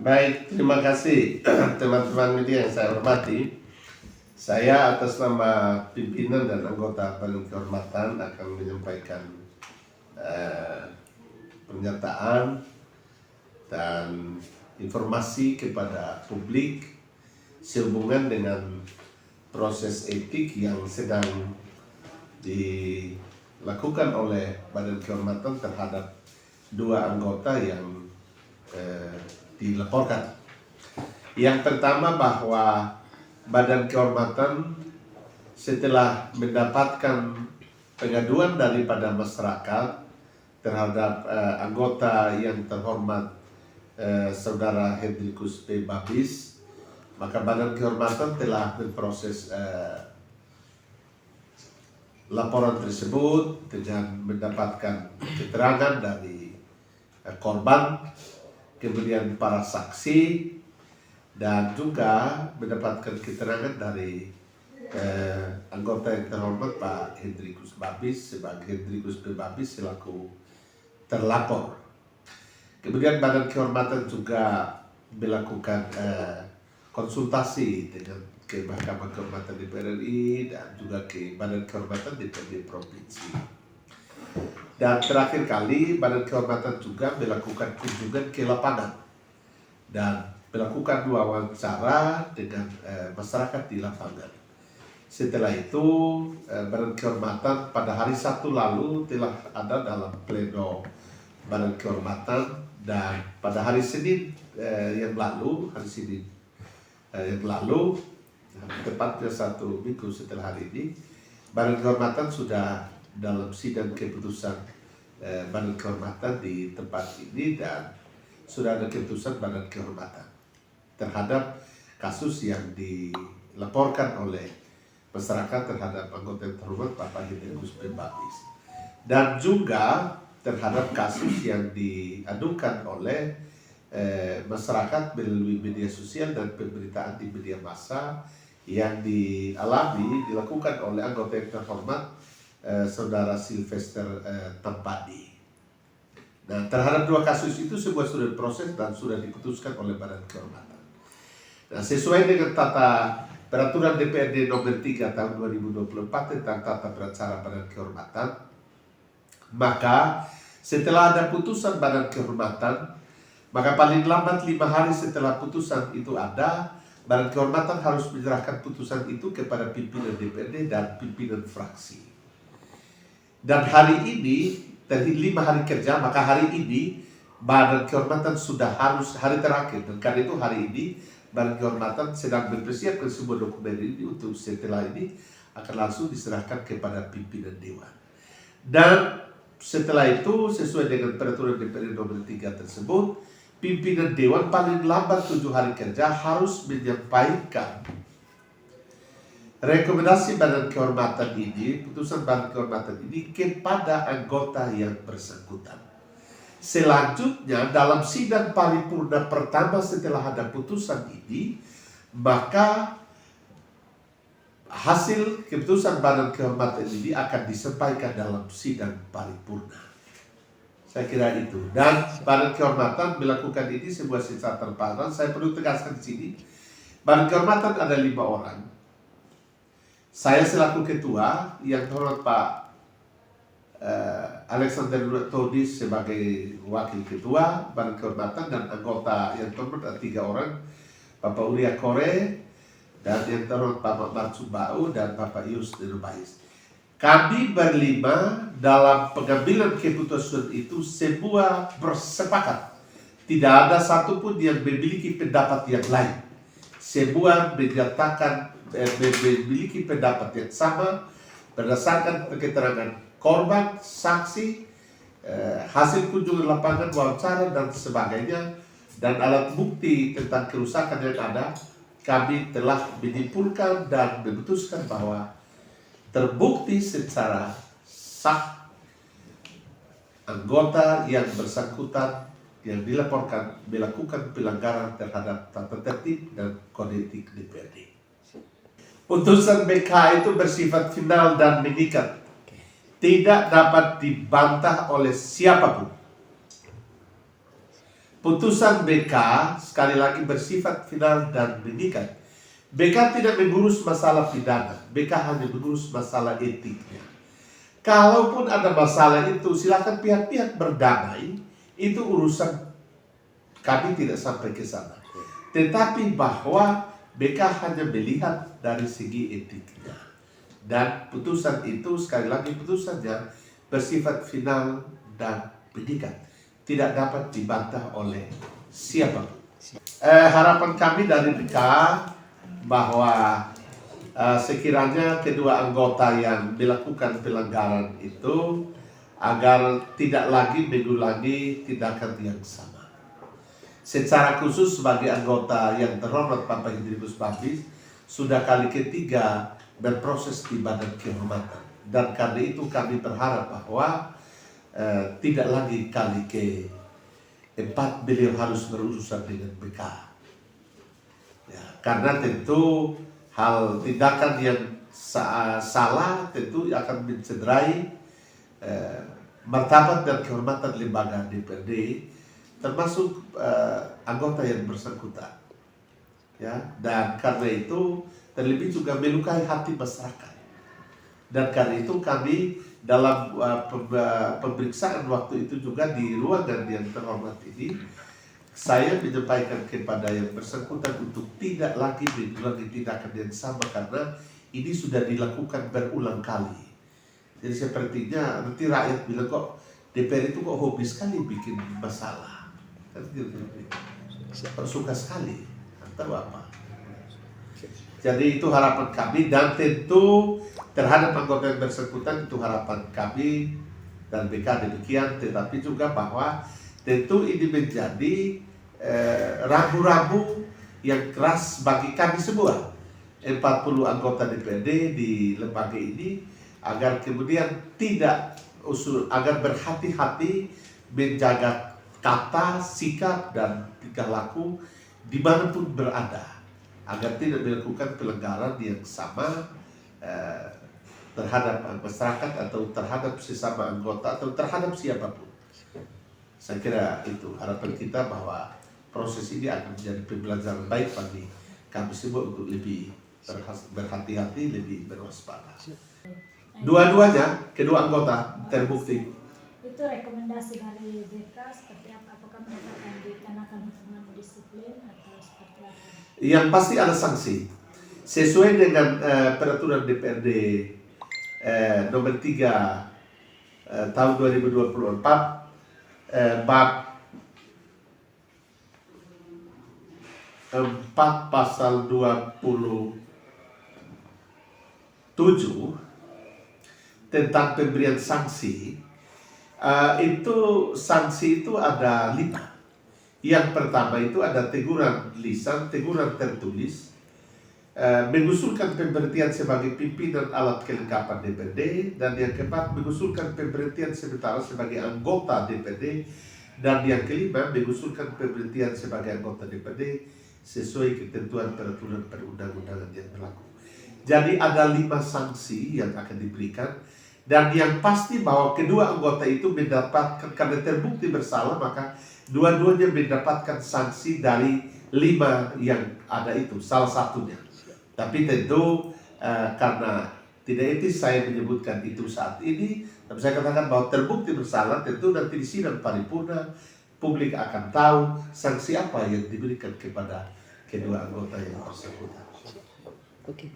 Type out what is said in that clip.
Baik, terima kasih teman-teman media yang saya hormati. Saya atas nama pimpinan dan anggota Badan Kehormatan akan menyampaikan pernyataan dan informasi kepada publik sehubungan dengan proses etik yang sedang dilakukan oleh Badan Kehormatan terhadap dua anggota yang dilaporkan. Yang pertama bahwa Badan Kehormatan setelah mendapatkan pengaduan daripada masyarakat terhadap anggota yang terhormat Saudara Hendrikus P. Babis, maka Badan Kehormatan telah memproses laporan tersebut dengan mendapatkan keterangan dari korban, kemudian para saksi, dan juga mendapatkan keterangan dari anggota yang terhormat Pak Hendrikus Babis sebagai Hendrikus P. Babis selaku terlapor. Kemudian Badan Kehormatan juga melakukan konsultasi dengan ke Mahkamah Kehormatan DPR RI dan juga ke Badan Kehormatan DPRD Provinsi. Dan terakhir kali Badan Kehormatan juga melakukan kunjungan ke lapangan dan melakukan dua wawancara dengan masyarakat di lapangan. Setelah itu Badan Kehormatan pada hari Sabtu lalu telah ada dalam pleno Badan Kehormatan, dan pada hari Senin yang lalu, tepatnya 1 minggu setelah hari ini, Badan Kehormatan sudah dalam sidang keputusan Badan Kehormatan di tempat ini, dan sudah ada keputusan Badan Kehormatan terhadap kasus yang dilaporkan oleh masyarakat terhadap anggota yang terhormat Bapak Hendrikus P. Babis, dan juga terhadap kasus yang diadukan oleh masyarakat melalui media sosial dan pemberitaan di media massa yang dilakukan oleh anggota yang terhormat Saudara Sylvester Tampadi. Nah, terhadap dua kasus itu semua sudah diproses dan sudah diputuskan oleh Badan Kehormatan. Nah, sesuai dengan peraturan DPRD nomor 3 tahun 2024 tentang tata beracara Badan Kehormatan, maka setelah ada putusan Badan Kehormatan, maka paling lambat 5 hari setelah putusan itu ada, Badan Kehormatan harus menyerahkan putusan itu kepada pimpinan DPRD dan pimpinan fraksi. Dan hari ini, dari 5 hari kerja, maka hari ini Badan Kehormatan sudah harus hari terakhir. Dan karena itu hari ini Badan Kehormatan sedang mempersiapkan sebuah dokumen ini untuk setelah ini akan langsung diserahkan kepada pimpinan Dewan. Dan setelah itu sesuai dengan peraturan DPRD nomor 3 tersebut, pimpinan Dewan paling lambat 7 hari kerja harus menyampaikan rekomendasi Badan Kehormatan ini, putusan Badan Kehormatan ini kepada anggota yang bersangkutan. Selanjutnya dalam sidang paripurna pertama setelah ada putusan ini, maka hasil keputusan Badan Kehormatan ini akan disampaikan dalam sidang paripurna. Saya kira itu. Dan Badan Kehormatan melakukan ini sebuah secara transparan. Saya perlu tegaskan di sini, Badan Kehormatan ada 5 orang. Saya selaku ketua, yang terhormat Pak Alexander Todis sebagai wakil ketua Badan Kehormatan, dan anggota yang terhormat ada 3 orang, Bapak Ulia Kore, dan yang terhormat Bapak Marsubau dan Bapak Yus Denubais. Kami berlima dalam pengambilan keputusan itu sebuah bersepakat. Tidak ada satupun yang memiliki pendapat yang lain. Semua menyatakan memiliki pendapat yang sama berdasarkan keterangan korban, saksi, hasil kunjungan lapangan, wawancara, dan sebagainya, dan alat bukti tentang kerusakan yang ada. Kami telah menyimpulkan dan memutuskan bahwa terbukti secara sah anggota yang bersangkutan yang dilaporkan melakukan pelanggaran terhadap tata tertib dan kode etik DPRD. Putusan BK itu bersifat final dan mengikat, tidak dapat dibantah oleh siapapun. putusan BK sekali lagi bersifat final dan mengikat. BK tidak mengurus masalah pidana, BK hanya mengurus masalah etiknya. Kalaupun ada masalah itu, silakan pihak-pihak berdamai, itu urusan kami tidak sampai ke sana. Tetapi bahwa BK hanya melihat dari segi etiknya. Dan putusan itu sekali lagi putusannya bersifat final dan mengikat. Tidak dapat dibantah oleh siapapun. Harapan kami dari BK bahwa sekiranya kedua anggota yang melakukan pelanggaran itu agar tidak lagi mengulangi tindakan yang sama. Secara khusus sebagai anggota yang terhormat Bapak Hidribus Babis sudah kali ketiga berproses di Badan Kehormatan, dan karena itu kami berharap bahwa tidak lagi kali keempat beliau harus berurusan dengan BK. Ya, karena tentu hal tindakan yang salah tentu akan mencederai martabat dan kehormatan lembaga DPRD, termasuk anggota yang bersangkutan. Ya, dan karena itu terlebih juga melukai hati masyarakat. Dan karena itu kami dalam pemeriksaan waktu itu juga di ruangan yang terhormat ini, saya menyampaikan kepada yang bersangkutan untuk tidak lagi mengulangi tindakan yang sama karena ini sudah dilakukan berulang kali. Jadi sepertinya nanti rakyat bilang kok DPR itu kok hobi sekali bikin masalah, kan gitu, suka sekali atau apa. Jadi itu harapan kami, dan tentu terhadap anggota yang bersangkutan itu harapan kami dan BK demikian, tetapi juga bahwa tentu ini menjadi ragu-ragu yang keras bagi kami semua 40 anggota DPRD di lembaga ini, agar kemudian tidak agar berhati-hati menjaga kata, sikap, dan tingkah laku dimanapun berada, agar tidak dilakukan pelanggaran yang sama terhadap masyarakat atau terhadap sesama anggota atau terhadap siapapun. Saya kira itu harapan kita, bahwa proses ini akan menjadi pembelajaran baik bagi kami semua untuk lebih berhati-hati, lebih berwaspada. Dua-duanya, kedua anggota terbukti. Itu rekomendasi dari BK seperti apa? Apakah mereka akan dikenakan hukuman disiplin atau seperti apa? Yang pasti ada sanksi sesuai dengan peraturan DPRD nomor 3 tahun 2024 bab 4 pasal 27 tentang pemberian sanksi. Itu sanksi itu ada 5. Yang pertama itu ada teguran lisan, teguran tertulis, mengusulkan pemberhentian sebagai pimpinan alat kelengkapan DPRD, dan yang keempat mengusulkan pemberhentian sementara sebagai anggota DPRD, dan yang kelima mengusulkan pemberhentian sebagai anggota DPRD sesuai ketentuan peraturan perundang-undangan yang berlaku. Jadi ada 5 sanksi yang akan diberikan, dan yang pasti bahwa kedua anggota itu mendapatkan, karena terbukti bersalah maka dua-duanya mendapatkan sanksi dari 5 yang ada itu, salah satunya. Tapi tentu karena tidak etis saya menyebutkan itu saat ini, tapi saya katakan bahwa terbukti bersalah, tentu nanti di sidang paripurna publik akan tahu sanksi apa yang diberikan kepada kedua anggota yang bersangkutan. Oke.